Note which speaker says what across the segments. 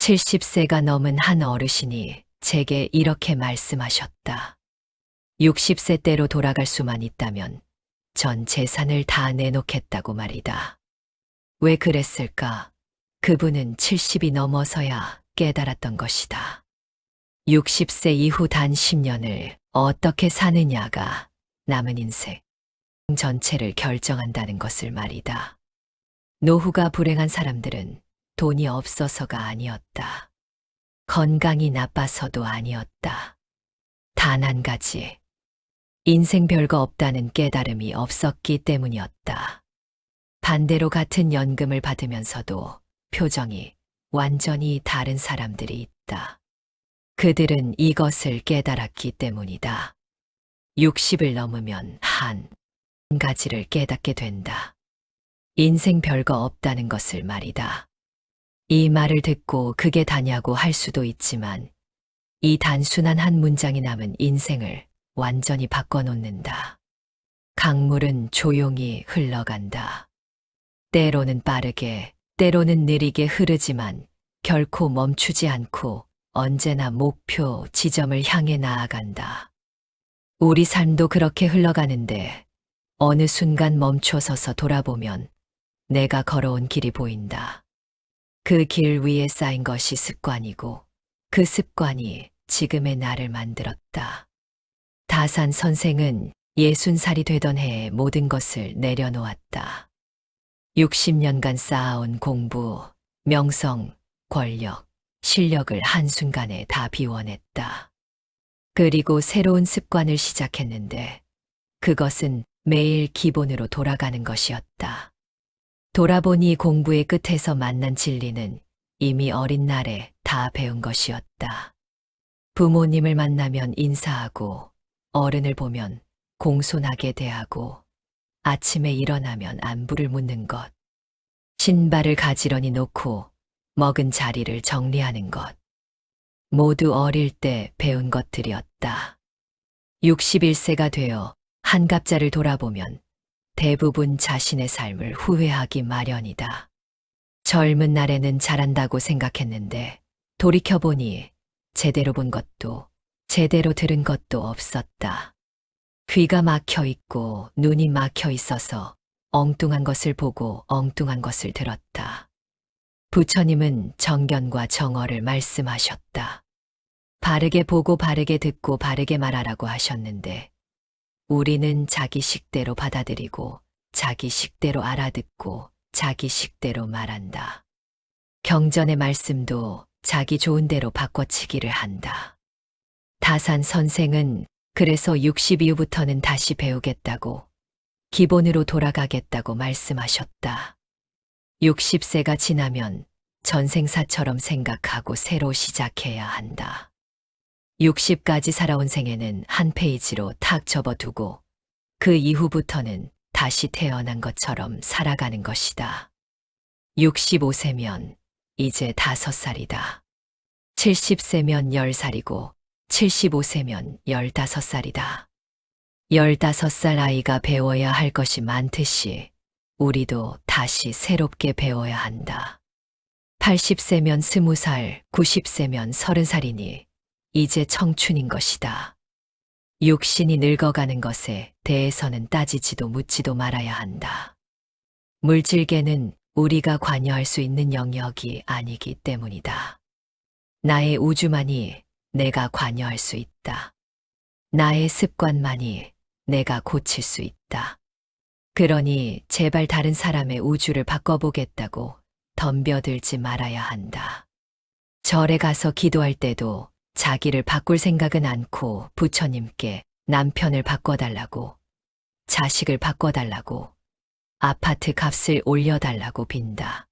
Speaker 1: 70세가 넘은 한 어르신이 제게 이렇게 말씀하셨다. 60세 때로 돌아갈 수만 있다면 전 재산을 다 내놓겠다고 말이다. 왜 그랬을까? 그분은 70이 넘어서야 깨달았던 것이다. 60세 이후 단 10년을 어떻게 사느냐가 남은 인생 전체를 결정한다는 것을 말이다. 노후가 불행한 사람들은 돈이 없어서가 아니었다. 건강이 나빠서도 아니었다. 단 한 가지. 인생 별거 없다는 깨달음이 없었기 때문이었다. 반대로 같은 연금을 받으면서도 표정이 완전히 다른 사람들이 있다. 그들은 이것을 깨달았기 때문이다. 60을 넘으면 한 가지를 깨닫게 된다. 인생 별거 없다는 것을 말이다. 이 말을 듣고 그게 다냐고 할 수도 있지만 이 단순한 한 문장이 남은 인생을 완전히 바꿔놓는다. 강물은 조용히 흘러간다. 때로는 빠르게, 때로는 느리게 흐르지만 결코 멈추지 않고 언제나 목표 지점을 향해 나아간다. 우리 삶도 그렇게 흘러가는데 어느 순간 멈춰서서 돌아보면 내가 걸어온 길이 보인다. 그 길 위에 쌓인 것이 습관이고 그 습관이 지금의 나를 만들었다. 다산 선생은 60살이 되던 해에 모든 것을 내려놓았다. 60년간 쌓아온 공부, 명성, 권력, 실력을 한순간에 다 비워냈다. 그리고 새로운 습관을 시작했는데 그것은 매일 기본으로 돌아가는 것이었다. 돌아보니 공부의 끝에서 만난 진리는 이미 어린 날에 다 배운 것이었다. 부모님을 만나면 인사하고 어른을 보면 공손하게 대하고 아침에 일어나면 안부를 묻는 것, 신발을 가지런히 놓고 먹은 자리를 정리하는 것, 모두 어릴 때 배운 것들이었다. 61세가 되어 한갑자를 돌아보면 대부분 자신의 삶을 후회하기 마련이다. 젊은 날에는 잘한다고 생각했는데 돌이켜보니 제대로 본 것도 제대로 들은 것도 없었다. 귀가 막혀 있고 눈이 막혀 있어서 엉뚱한 것을 보고 엉뚱한 것을 들었다. 부처님은 정견과 정어를 말씀하셨다. 바르게 보고 바르게 듣고 바르게 말하라고 하셨는데 우리는 자기 식대로 받아들이고 자기 식대로 알아듣고 자기 식대로 말한다. 경전의 말씀도 자기 좋은 대로 바꿔치기를 한다. 다산 선생은 그래서 60 이후부터는 다시 배우겠다고, 기본으로 돌아가겠다고 말씀하셨다. 60세가 지나면 전생사처럼 생각하고 새로 시작해야 한다. 60까지 살아온 생애는 한 페이지로 탁 접어두고 그 이후부터는 다시 태어난 것처럼 살아가는 것이다. 65세면 이제 5살이다. 70세면 10살이고 75세면 15살이다. 15살 아이가 배워야 할 것이 많듯이 우리도 다시 새롭게 배워야 한다. 80세면 20살, 90세면 30살이니 이제 청춘인 것이다. 육신이 늙어가는 것에 대해서는 따지지도 묻지도 말아야 한다. 물질계는 우리가 관여할 수 있는 영역이 아니기 때문이다. 나의 우주만이 내가 관여할 수 있다. 나의 습관만이 내가 고칠 수 있다. 그러니 제발 다른 사람의 우주를 바꿔보겠다고 덤벼들지 말아야 한다. 절에 가서 기도할 때도 자기를 바꿀 생각은 않고 부처님께 남편을 바꿔달라고, 자식을 바꿔달라고, 아파트 값을 올려달라고 빈다.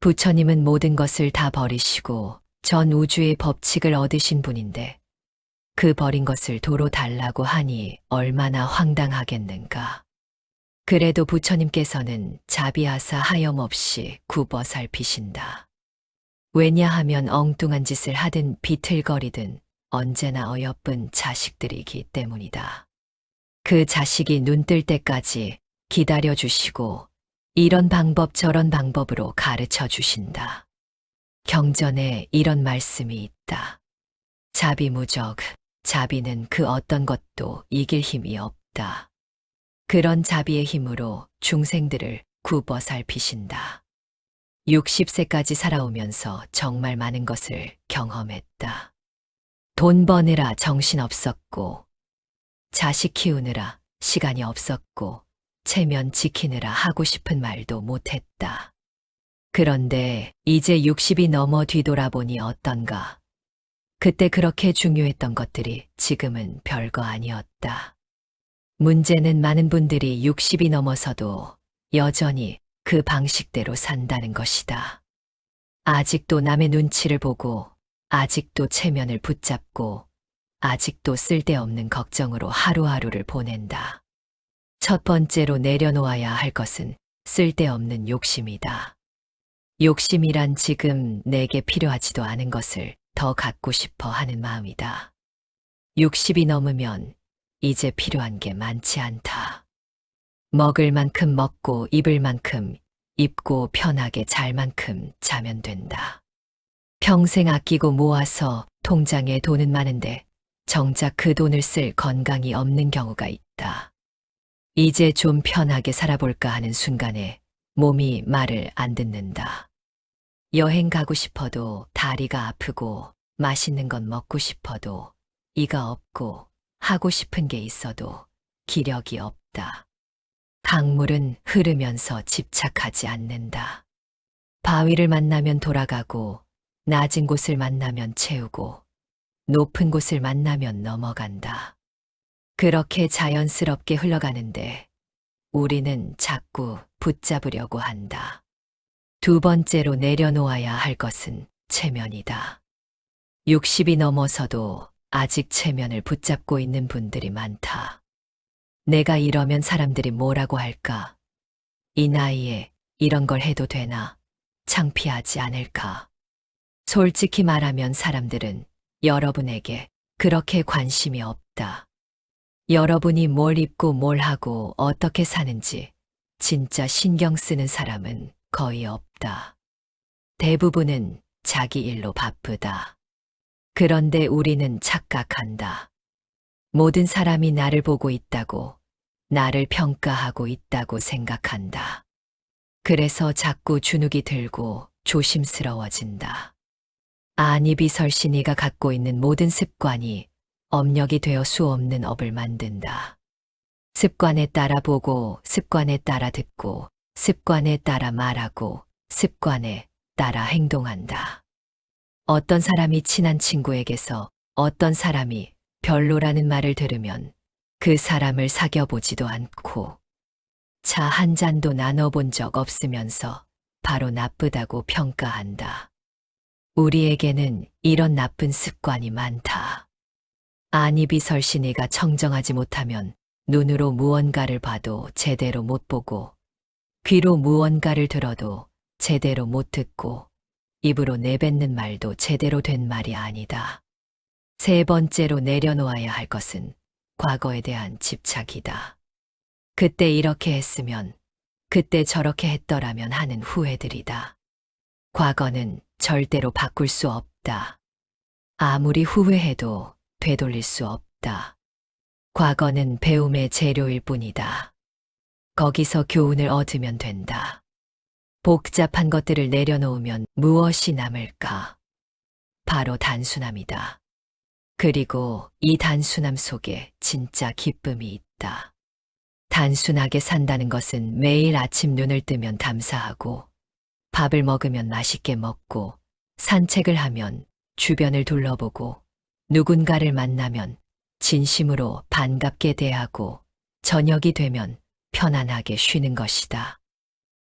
Speaker 1: 부처님은 모든 것을 다 버리시고 전 우주의 법칙을 얻으신 분인데 그 버린 것을 도로 달라고 하니 얼마나 황당하겠는가. 그래도 부처님께서는 자비하사 하염없이 굽어 살피신다. 왜냐하면 엉뚱한 짓을 하든 비틀거리든 언제나 어여쁜 자식들이기 때문이다. 그 자식이 눈 뜰 때까지 기다려주시고 이런 방법 저런 방법으로 가르쳐 주신다. 경전에 이런 말씀이 있다. 자비무적, 자비는 그 어떤 것도 이길 힘이 없다. 그런 자비의 힘으로 중생들을 굽어 살피신다. 60세까지 살아오면서 정말 많은 것을 경험했다. 돈 버느라 정신없었고, 자식 키우느라 시간이 없었고, 체면 지키느라 하고 싶은 말도 못했다. 그런데 이제 60이 넘어 뒤돌아보니 어떤가? 그때 그렇게 중요했던 것들이 지금은 별거 아니었다. 문제는 많은 분들이 60이 넘어서도 여전히 그 방식대로 산다는 것이다. 아직도 남의 눈치를 보고, 아직도 체면을 붙잡고, 아직도 쓸데없는 걱정으로 하루하루를 보낸다. 첫 번째로 내려놓아야 할 것은 쓸데없는 욕심이다. 욕심이란 지금 내게 필요하지도 않은 것을 더 갖고 싶어 하는 마음이다. 60이 넘으면 이제 필요한 게 많지 않다. 먹을 만큼 먹고 입을 만큼 입고 편하게 잘 만큼 자면 된다. 평생 아끼고 모아서 통장에 돈은 많은데 정작 그 돈을 쓸 건강이 없는 경우가 있다. 이제 좀 편하게 살아볼까 하는 순간에 몸이 말을 안 듣는다. 여행 가고 싶어도 다리가 아프고 맛있는 건 먹고 싶어도 이가 없고 하고 싶은 게 있어도 기력이 없다. 강물은 흐르면서 집착하지 않는다. 바위를 만나면 돌아가고 낮은 곳을 만나면 채우고 높은 곳을 만나면 넘어간다. 그렇게 자연스럽게 흘러가는데 우리는 자꾸 붙잡으려고 한다. 두 번째로 내려놓아야 할 것은 체면이다. 60이 넘어서도 아직 체면을 붙잡고 있는 분들이 많다. 내가 이러면 사람들이 뭐라고 할까? 이 나이에 이런 걸 해도 되나? 창피하지 않을까? 솔직히 말하면 사람들은 여러분에게 그렇게 관심이 없다. 여러분이 뭘 입고 뭘 하고 어떻게 사는지 진짜 신경 쓰는 사람은 거의 없다. 대부분은 자기 일로 바쁘다. 그런데 우리는 착각한다. 모든 사람이 나를 보고 있다고, 나를 평가하고 있다고 생각한다. 그래서 자꾸 주눅이 들고 조심스러워진다. 아니비설신이가 갖고 있는 모든 습관이 업력이 되어 수없는 업을 만든다. 습관에 따라 보고, 습관에 따라 듣고, 습관에 따라 말하고, 습관에 따라 행동한다. 어떤 사람이 친한 친구에게서 어떤 사람이 별로라는 말을 들으면 그 사람을 사귀어보지도 않고 차 한 잔도 나눠본 적 없으면서 바로 나쁘다고 평가한다. 우리에게는 이런 나쁜 습관이 많다. 아니비설신이가 청정하지 못하면 눈으로 무언가를 봐도 제대로 못 보고 귀로 무언가를 들어도 제대로 못 듣고 입으로 내뱉는 말도 제대로 된 말이 아니다. 세 번째로 내려놓아야 할 것은 과거에 대한 집착이다. 그때 이렇게 했으면, 그때 저렇게 했더라면 하는 후회들이다. 과거는 절대로 바꿀 수 없다. 아무리 후회해도 되돌릴 수 없다. 과거는 배움의 재료일 뿐이다. 거기서 교훈을 얻으면 된다. 복잡한 것들을 내려놓으면 무엇이 남을까? 바로 단순함이다. 그리고 이 단순함 속에 진짜 기쁨이 있다. 단순하게 산다는 것은 매일 아침 눈을 뜨면 감사하고, 밥을 먹으면 맛있게 먹고, 산책을 하면 주변을 둘러보고, 누군가를 만나면 진심으로 반갑게 대하고, 저녁이 되면 편안하게 쉬는 것이다.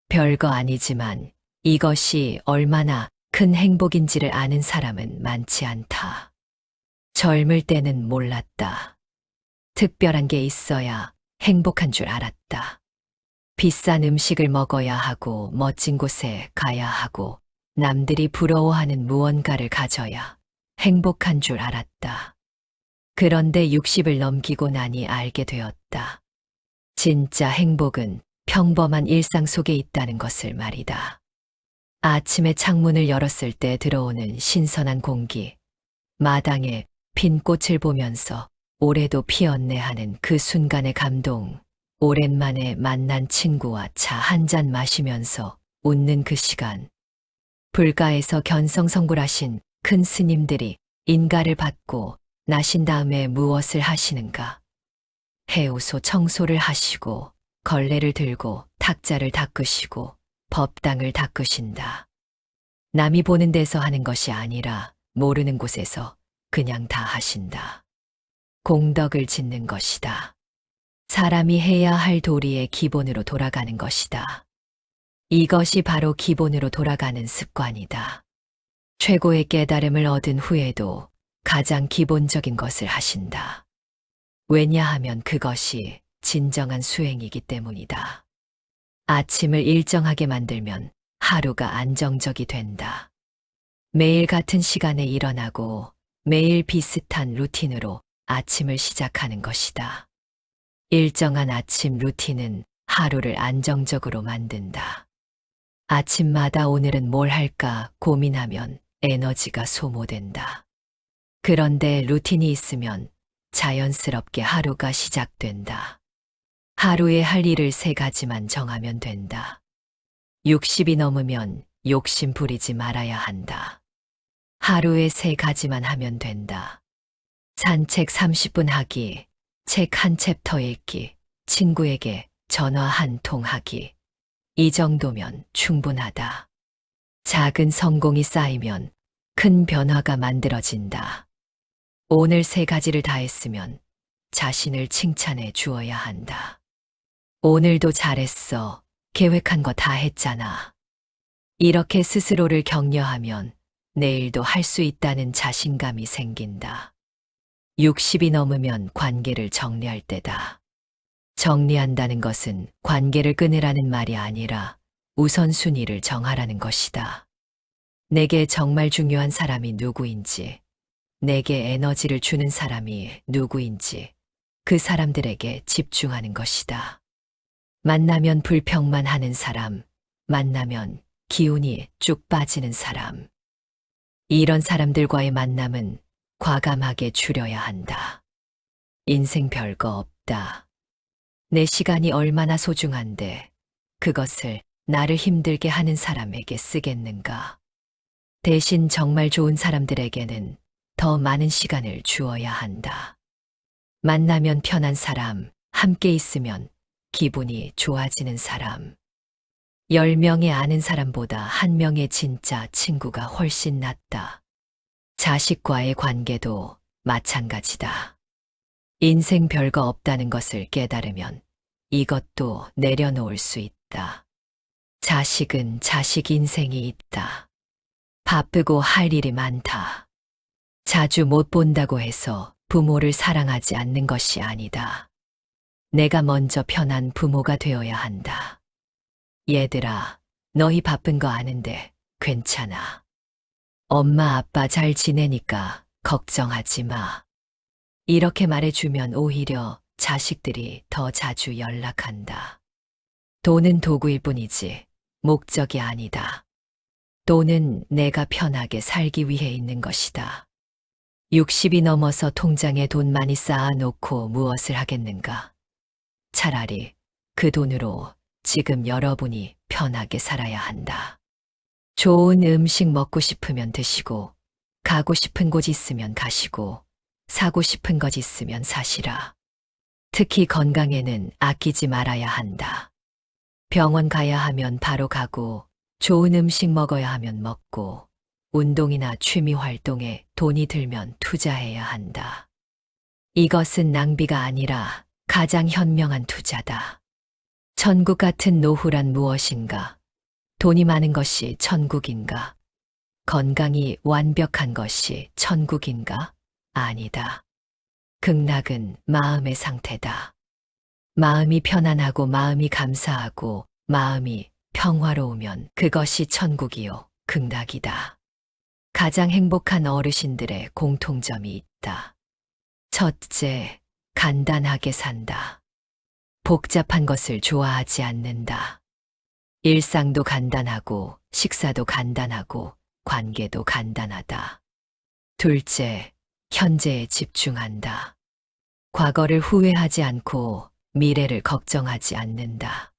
Speaker 1: 별거 아니지만 이것이 얼마나 큰 행복인지를 아는 사람은 많지 않다. 젊을 때는 몰랐다. 특별한 게 있어야 행복한 줄 알았다. 비싼 음식을 먹어야 하고 멋진 곳에 가야 하고 남들이 부러워하는 무언가를 가져야 행복한 줄 알았다. 그런데 60을 넘기고 나니 알게 되었다. 진짜 행복은 평범한 일상 속에 있다는 것을 말이다. 아침에 창문을 열었을 때 들어오는 신선한 공기, 마당에 핀 꽃을 보면서 올해도 피었네 하는 그 순간의 감동, 오랜만에 만난 친구와 차 한 잔 마시면서 웃는 그 시간, 불가에서 견성성불하신 큰 스님들이 인가를 받고 나신 다음에 무엇을 하시는가? 해우소 청소를 하시고 걸레를 들고 탁자를 닦으시고 법당을 닦으신다. 남이 보는 데서 하는 것이 아니라 모르는 곳에서 그냥 다 하신다. 공덕을 짓는 것이다. 사람이 해야 할 도리의 기본으로 돌아가는 것이다. 이것이 바로 기본으로 돌아가는 습관이다. 최고의 깨달음을 얻은 후에도 가장 기본적인 것을 하신다. 왜냐하면 그것이 진정한 수행이기 때문이다. 아침을 일정하게 만들면 하루가 안정적이 된다. 매일 같은 시간에 일어나고 매일 비슷한 루틴으로 아침을 시작하는 것이다. 일정한 아침 루틴은 하루를 안정적으로 만든다. 아침마다 오늘은 뭘 할까 고민하면 에너지가 소모된다. 그런데 루틴이 있으면 자연스럽게 하루가 시작된다. 하루에 할 일을 3가지만 정하면 된다. 60이 넘으면 욕심 부리지 말아야 한다. 하루에 3가지만 하면 된다. 산책 30분 하기, 책 한 챕터 읽기, 친구에게 전화 한 통 하기. 이 정도면 충분하다. 작은 성공이 쌓이면 큰 변화가 만들어진다. 오늘 3가지를 다 했으면 자신을 칭찬해 주어야 한다. 오늘도 잘했어. 계획한 거 다 했잖아. 이렇게 스스로를 격려하면 내일도 할 수 있다는 자신감이 생긴다. 60이 넘으면 관계를 정리할 때다. 정리한다는 것은 관계를 끊으라는 말이 아니라 우선순위를 정하라는 것이다. 내게 정말 중요한 사람이 누구인지, 내게 에너지를 주는 사람이 누구인지 그 사람들에게 집중하는 것이다. 만나면 불평만 하는 사람, 만나면 기운이 쭉 빠지는 사람. 이런 사람들과의 만남은 과감하게 줄여야 한다. 인생 별거 없다. 내 시간이 얼마나 소중한데 그것을 나를 힘들게 하는 사람에게 쓰겠는가. 대신 정말 좋은 사람들에게는 더 많은 시간을 주어야 한다. 만나면 편한 사람, 함께 있으면 기분이 좋아지는 사람. 10명의 아는 사람보다 1명의 진짜 친구가 훨씬 낫다. 자식과의 관계도 마찬가지다. 인생 별거 없다는 것을 깨달으면 이것도 내려놓을 수 있다. 자식은 자식 인생이 있다. 바쁘고 할 일이 많다. 자주 못 본다고 해서 부모를 사랑하지 않는 것이 아니다. 내가 먼저 편한 부모가 되어야 한다. 얘들아, 너희 바쁜 거 아는데 괜찮아. 엄마 아빠 잘 지내니까 걱정하지 마. 이렇게 말해주면 오히려 자식들이 더 자주 연락한다. 돈은 도구일 뿐이지 목적이 아니다. 돈은 내가 편하게 살기 위해 있는 것이다. 60이 넘어서 통장에 돈 많이 쌓아놓고 무엇을 하겠는가? 차라리 그 돈으로 지금 여러분이 편하게 살아야 한다. 좋은 음식 먹고 싶으면 드시고, 가고 싶은 곳 있으면 가시고, 사고 싶은 것 있으면 사시라. 특히 건강에는 아끼지 말아야 한다. 병원 가야 하면 바로 가고, 좋은 음식 먹어야 하면 먹고, 운동이나 취미 활동에 돈이 들면 투자해야 한다. 이것은 낭비가 아니라 가장 현명한 투자다. 천국 같은 노후란 무엇인가? 돈이 많은 것이 천국인가? 건강이 완벽한 것이 천국인가? 아니다. 극락은 마음의 상태다. 마음이 편안하고 마음이 감사하고 마음이 평화로우면 그것이 천국이요, 극락이다. 가장 행복한 어르신들의 공통점이 있다. 첫째, 간단하게 산다. 복잡한 것을 좋아하지 않는다. 일상도 간단하고, 식사도 간단하고, 관계도 간단하다. 둘째, 현재에 집중한다. 과거를 후회하지 않고 미래를 걱정하지 않는다.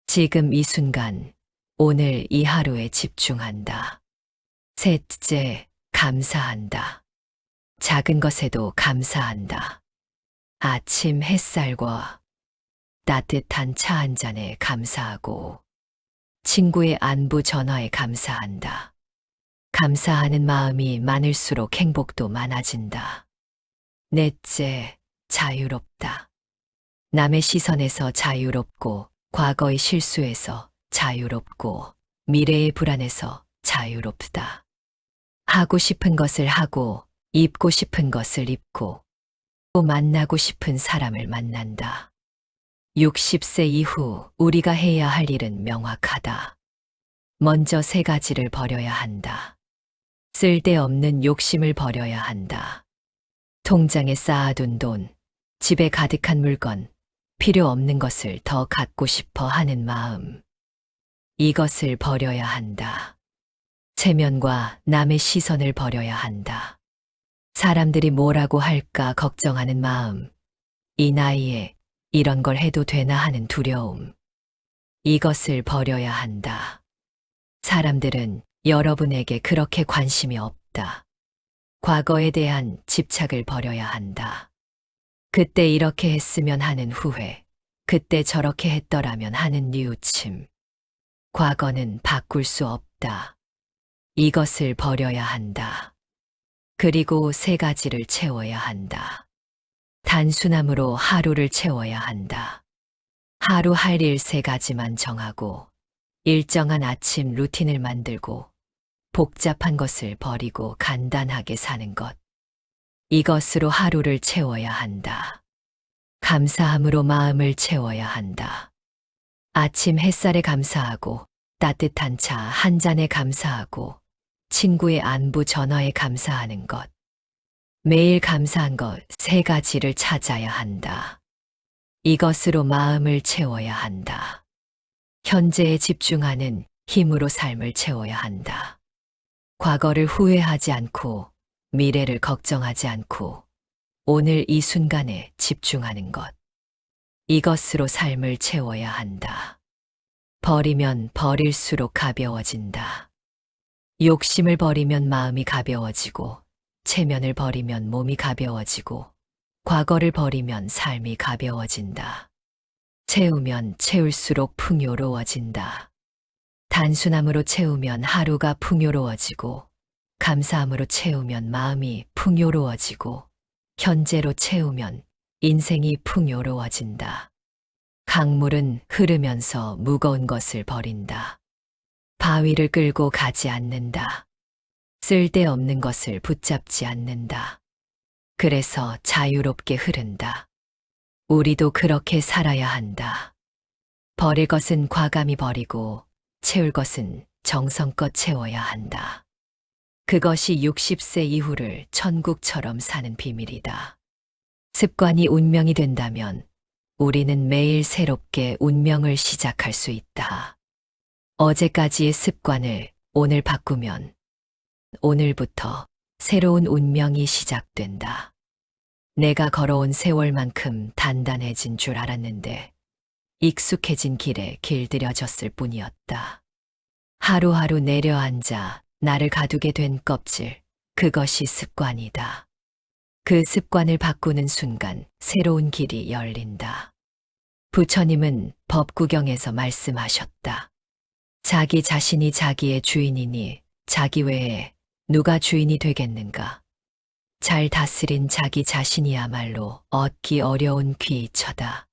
Speaker 1: 지금 이 순간, 오늘 이 하루에 집중한다. 셋째, 감사한다. 작은 것에도 감사한다. 아침 햇살과 따뜻한 차 한 잔에 감사하고, 친구의 안부 전화에 감사한다. 감사하는 마음이 많을수록 행복도 많아진다. 넷째, 자유롭다. 남의 시선에서 자유롭고, 과거의 실수에서 자유롭고, 미래의 불안에서 자유롭다. 하고 싶은 것을 하고, 입고 싶은 것을 입고, 또 만나고 싶은 사람을 만난다. 60세 이후 우리가 해야 할 일은 명확하다. 먼저 세 가지를 버려야 한다. 쓸데없는 욕심을 버려야 한다. 통장에 쌓아둔 돈, 집에 가득한 물건, 필요 없는 것을 더 갖고 싶어 하는 마음. 이것을 버려야 한다. 체면과 남의 시선을 버려야 한다. 사람들이 뭐라고 할까 걱정하는 마음. 이 나이에 이런 걸 해도 되나 하는 두려움. 이것을 버려야 한다. 사람들은 여러분에게 그렇게 관심이 없다. 과거에 대한 집착을 버려야 한다. 그때 이렇게 했으면 하는 후회, 그때 저렇게 했더라면 하는 뉘우침. 과거는 바꿀 수 없다. 이것을 버려야 한다. 그리고 세 가지를 채워야 한다. 단순함으로 하루를 채워야 한다. 하루 할 일 세 가지만 정하고, 일정한 아침 루틴을 만들고, 복잡한 것을 버리고 간단하게 사는 것. 이것으로 하루를 채워야 한다. 감사함으로 마음을 채워야 한다. 아침 햇살에 감사하고, 따뜻한 차 한 잔에 감사하고, 친구의 안부 전화에 감사하는 것. 매일 감사한 것 세 가지를 찾아야 한다. 이것으로 마음을 채워야 한다. 현재에 집중하는 힘으로 삶을 채워야 한다. 과거를 후회하지 않고, 미래를 걱정하지 않고, 오늘 이 순간에 집중하는 것. 이것으로 삶을 채워야 한다. 버리면 버릴수록 가벼워진다. 욕심을 버리면 마음이 가벼워지고, 체면을 버리면 몸이 가벼워지고, 과거를 버리면 삶이 가벼워진다. 채우면 채울수록 풍요로워진다. 단순함으로 채우면 하루가 풍요로워지고, 감사함으로 채우면 마음이 풍요로워지고, 현재로 채우면 인생이 풍요로워진다. 강물은 흐르면서 무거운 것을 버린다. 바위를 끌고 가지 않는다. 쓸데없는 것을 붙잡지 않는다. 그래서 자유롭게 흐른다. 우리도 그렇게 살아야 한다. 버릴 것은 과감히 버리고, 채울 것은 정성껏 채워야 한다. 그것이 60세 이후를 천국처럼 사는 비밀이다. 습관이 운명이 된다면 우리는 매일 새롭게 운명을 시작할 수 있다. 어제까지의 습관을 오늘 바꾸면 오늘부터 새로운 운명이 시작된다. 내가 걸어온 세월만큼 단단해진 줄 알았는데 익숙해진 길에 길들여졌을 뿐이었다. 하루하루 내려앉아 나를 가두게 된 껍질, 그것이 습관이다. 그 습관을 바꾸는 순간 새로운 길이 열린다. 부처님은 법구경에서 말씀하셨다. 자기 자신이 자기의 주인이니 자기 외에 누가 주인이 되겠는가? 잘 다스린 자기 자신이야말로 얻기 어려운 귀처다.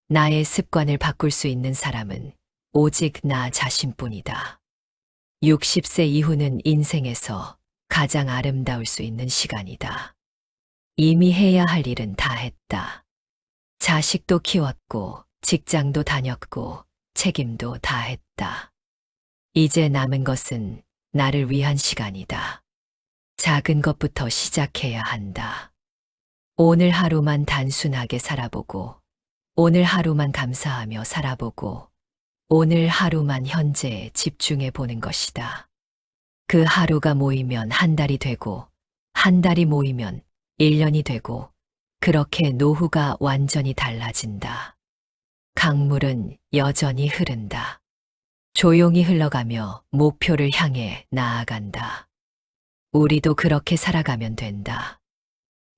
Speaker 1: 나의 습관을 바꿀 수 있는 사람은 오직 나 자신뿐이다. 60세 이후는 인생에서 가장 아름다울 수 있는 시간이다. 이미 해야 할 일은 다 했다. 자식도 키웠고, 직장도 다녔고, 책임도 다 했다. 이제 남은 것은 나를 위한 시간이다. 작은 것부터 시작해야 한다. 오늘 하루만 단순하게 살아보고, 오늘 하루만 감사하며 살아보고, 오늘 하루만 현재에 집중해 보는 것이다. 그 하루가 모이면 한 달이 되고, 한 달이 모이면 1년이 되고, 그렇게 노후가 완전히 달라진다. 강물은 여전히 흐른다. 조용히 흘러가며 목표를 향해 나아간다. 우리도 그렇게 살아가면 된다.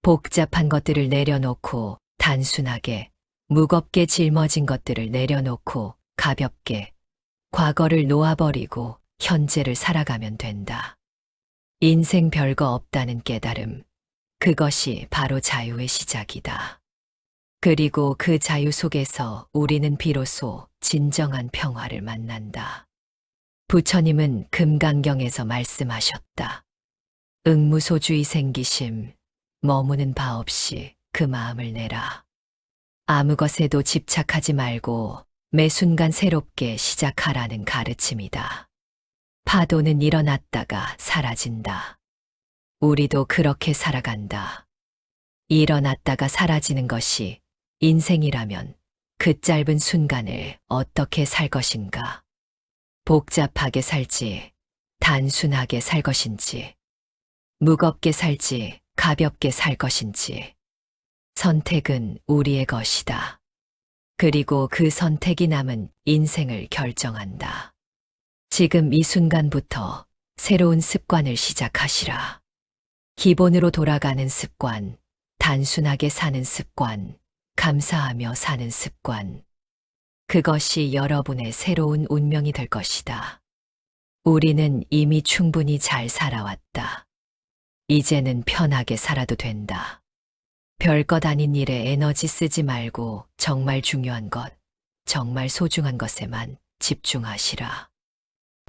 Speaker 1: 복잡한 것들을 내려놓고 단순하게, 무겁게 짊어진 것들을 내려놓고 가볍게, 과거를 놓아버리고 현재를 살아가면 된다. 인생 별거 없다는 깨달음, 그것이 바로 자유의 시작이다. 그리고 그 자유 속에서 우리는 비로소 진정한 평화를 만난다. 부처님은 금강경에서 말씀하셨다. 응무소주의 생기심, 머무는 바 없이 그 마음을 내라. 아무 것에도 집착하지 말고 매 순간 새롭게 시작하라는 가르침이다. 파도는 일어났다가 사라진다. 우리도 그렇게 살아간다. 일어났다가 사라지는 것이 인생이라면 그 짧은 순간을 어떻게 살 것인가? 복잡하게 살지, 단순하게 살 것인지, 무겁게 살지, 가볍게 살 것인지. 선택은 우리의 것이다. 그리고 그 선택이 남은 인생을 결정한다. 지금 이 순간부터 새로운 습관을 시작하시라. 기본으로 돌아가는 습관, 단순하게 사는 습관, 감사하며 사는 습관. 그것이 여러분의 새로운 운명이 될 것이다. 우리는 이미 충분히 잘 살아왔다. 이제는 편하게 살아도 된다. 별것 아닌 일에 에너지 쓰지 말고 정말 중요한 것, 정말 소중한 것에만 집중하시라.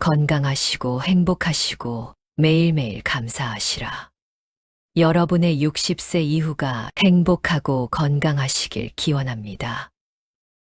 Speaker 1: 건강하시고 행복하시고 매일매일 감사하시라. 여러분의 60세 이후가 행복하고 건강하시길 기원합니다.